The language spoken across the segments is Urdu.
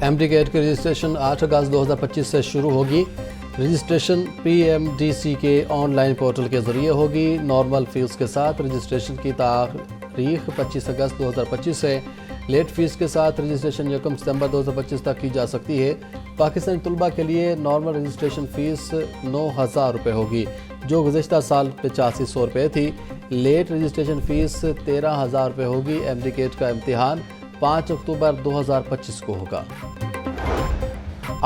MD-CAT کی رجسٹریشن 8 اگست 2025 سے شروع ہوگی۔ رجسٹریشن PMDC کے آن لائن پورٹل کے ذریعے ہوگی۔ نارمل فیس کے ساتھ رجسٹریشن کی تاریخ 25 اگست 2025 سے، لیٹ فیس کے ساتھ رجسٹریشن 1 ستمبر 2025 تک کی جا سکتی ہے۔ پاکستانی طلبہ کے لیے نارمل رجسٹریشن فیس 9,000 روپے ہوگی، جو گزشتہ سال 8500 روپے تھی۔ لیٹ رجسٹریشن فیس 13,000 روپے ہوگی۔ MD-CAT کا امتحان 5 اکتوبر 2025 کو ہوگا۔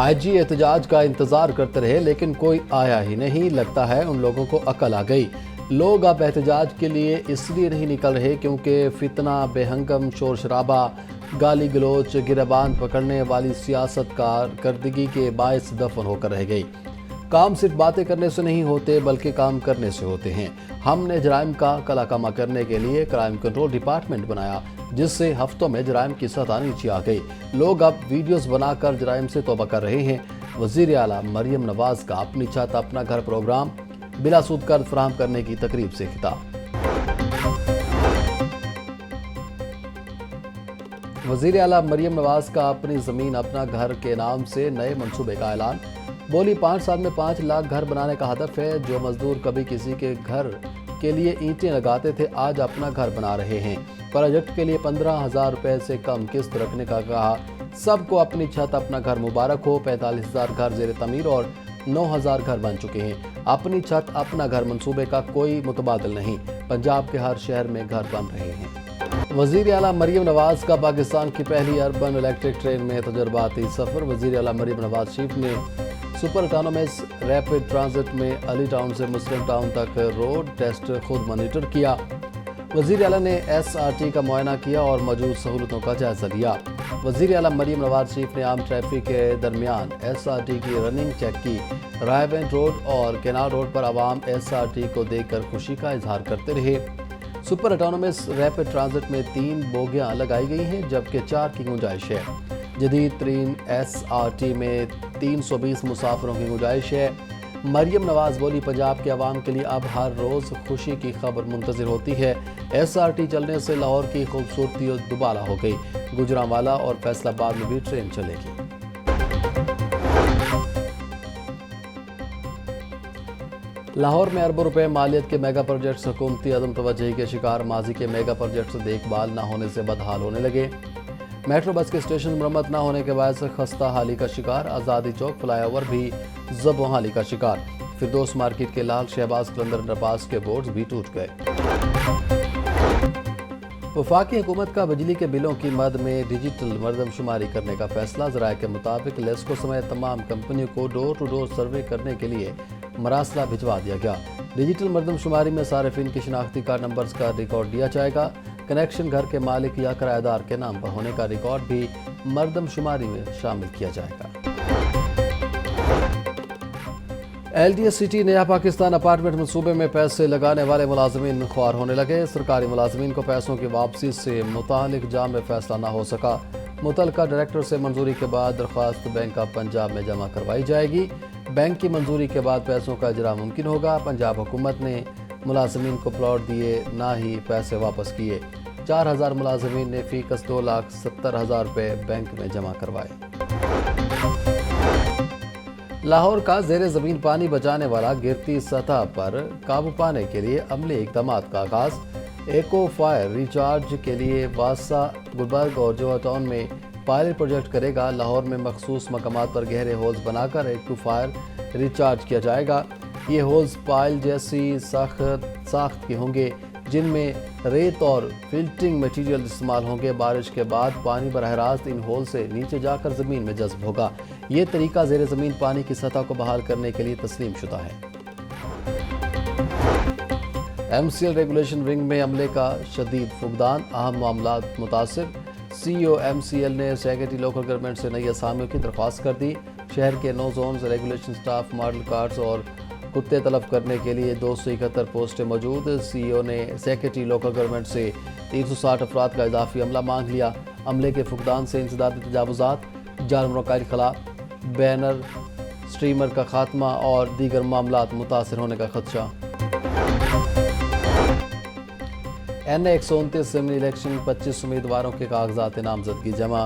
IG احتجاج کا انتظار کرتے رہے لیکن کوئی آیا ہی نہیں، لگتا ہے ان لوگوں کو عقل آ گئی۔ لوگ اب احتجاج کے لیے اس لیے نہیں نکل رہے کیونکہ فتنہ، بے ہنگم شور شرابہ، گالی گلوچ، گریبان پکڑنے والی سیاست کارکردگی کے باعث دفن ہو کر رہ گئی۔ کام صرف باتیں کرنے سے نہیں ہوتے بلکہ کام کرنے سے ہوتے ہیں۔ ہم نے جرائم کا کلا کما کرنے کے لیے کرائم کنٹرول ڈپارٹمنٹ بنایا، جس سے ہفتوں میں جرائم کی سطح نیچے آ گئی۔ لوگ اب ویڈیوز بنا کر جرائم سے توبہ کر رہے ہیں۔ وزیر اعلیٰ مریم نواز کا اپنی چھت اپنا گھر پروگرام بلا سود قرض فراہم کرنے کی تقریب سے خطاب۔ وزیر اعلیٰ مریم نواز کا اپنی زمین اپنا گھر کے نام سے نئے منصوبے کا اعلان۔ بولی 5 سال میں 5 لاکھ گھر بنانے کا ہدف ہے۔ جو مزدور کبھی کسی کے گھر کے لیے اینٹیں لگاتے تھے آج اپنا گھر بنا رہے ہیں۔ پروجیکٹ کے لیے 15,000 روپے سے کم قسط رکھنے کا کہا۔ سب کو اپنی چھت اپنا گھر مبارک ہو۔ 45,000 گھر زیر تعمیر اور 9,000 گھر بن چکے ہیں۔ اپنی چھت اپنا گھر منصوبے کا کوئی متبادل نہیں، پنجاب کے ہر شہر میں گھر بن رہے ہیں۔ وزیر اعلیٰ مریم نواز کا پاکستان کی پہلی اربن الیکٹرک ٹرین میں تجرباتی سفر۔ وزیر اعلیٰ مریم نواز شریف نے سپر اٹانومس ریپڈ ٹرانزٹ میں علی ٹاؤن سے مسلم ٹاؤن تک روڈ ٹیسٹ خود مانیٹر کیا۔ وزیر اعلیٰ نے SRT کا معائنہ کیا اور موجود سہولتوں کا جائزہ لیا۔ وزیر اعلیٰ مریم نواز شریف نے عام ٹریفک کے درمیان SRT کی رننگ چیک کی۔ رائے بینٹ روڈ اور کینال روڈ پر عوام SRT کو دیکھ کر خوشی کا اظہار کرتے رہے۔ سپر اٹانومس ریپڈ ٹرانزٹ میں 3 بوگیاں لگائی گئی ہیں جبکہ 4 کی گنجائش ہے۔ جدید ترین SRT میں 320 مسافروں کی گنجائش ہے۔ مریم نواز بولی پنجاب کے عوام کے لیے اب ہر روز خوشی کی خبر منتظر ہوتی ہے۔ SRT چلنے سے لاہور کی خوبصورتی دوبالا ہو گئی۔ گوجرانوالا اور فیصل آباد میں بھی ٹرین چلے گی۔ لاہور میں اربوں روپے مالیت کے میگا پروجیکٹس حکومتی عدم توجہی کے شکار۔ ماضی کے میگا پروجیکٹس دیکھ بھال نہ ہونے سے بدحال ہونے لگے۔ میٹرو بس کے اسٹیشن مرمت نہ ہونے کے باعث خستہ حالی کا شکار۔ آزادی چوک فلائی اوور بھی زب و حالی کا شکار۔ فردوس مارکیٹ کے لال شہباز قلندر انڈرپاس کے بورڈز بھی ٹوٹ گئے۔ وفاقی حکومت کا بجلی کے بلوں کی مد میں ڈیجیٹل مردم شماری کرنے کا فیصلہ۔ ذرائع کے مطابق لیسکو سمیت تمام کمپنیوں کو ڈور ٹو ڈور سروے کرنے کے لیے مراسلہ بھجوا دیا گیا۔ ڈیجیٹل مردم شماری میں صارفین کی شناختی کارڈ نمبرز کا ریکارڈ دیا جائے گا۔ کنیکشن گھر کے مالک یا کرایہ دار کے نام پر ہونے کا ریکارڈ بھی مردم شماری میں شامل کیا جائے گا۔ LDS سٹی نیا پاکستان اپارٹمنٹ منصوبے میں پیسے لگانے والے ملازمین خوار ہونے لگے۔ سرکاری ملازمین کو پیسوں کی واپسی سے متعلق جامع فیصلہ نہ ہو سکا۔ متعلقہ ڈائریکٹر سے منظوری کے بعد درخواست بینک آف پنجاب میں جمع کروائی جائے گی۔ بینک کی منظوری کے بعد پیسوں کا اجرا ممکن ہوگا۔ پنجاب حکومت نے ملازمین کو پلاٹ دیے، نہ ہی پیسے واپس کیے۔ 4,000 ملازمین نے فی کس 2,70,000 روپے بینک میں جمع کروائے۔ لاہور کا زیر زمین پانی بچانے والا گرتی سطح پر قابو پانے کے لیے عملی اقدامات کا آغاز۔ ایکو فائر ریچارج کے لیے واسا، گلبرگ اور جوہر ٹاؤن میں پائلٹ پروجیکٹ کرے گا۔ لاہور میں مخصوص مقامات پر گہرے ہولز بنا کر ایکو فائر ریچارج کیا جائے گا۔ یہ ہولز پائل جیسی ساخت کے ہوں گے جن میں ریت اور فلٹرنگ میٹیریل استعمال ہوں گے۔ بارش کے بعد پانی براہ راست ان ہول سے نیچے جا کر زمین میں جذب ہوگا۔ یہ طریقہ زیر زمین پانی کی سطح کو بحال کرنے کے لیے تسلیم شدہ ہے۔ MCL ریگولیشن ونگ میں عملے کا شدید فقدان، اہم معاملات متاثر۔ CEO MCL نے سیکرٹری لوکل گورنمنٹ سے نئی اسامیوں کی درخواست کر دی۔ شہر کے 9 zones regulation staff model cards اور کتے طلب کرنے کے لیے 271 پوسٹیں موجود۔ CEO نے سیکرٹری لوکل گورنمنٹ سے 360 افراد کا اضافی عملہ مانگ لیا۔ عملے کے فقدان سے انسدادی تجاوزات، جانوروں کا انخلاء، بینر سٹریمر کا خاتمہ اور دیگر معاملات متاثر ہونے کا خدشہ۔ NA 129 ضمنی الیکشن 25 امیدواروں کے کاغذات نامزدگی جمع۔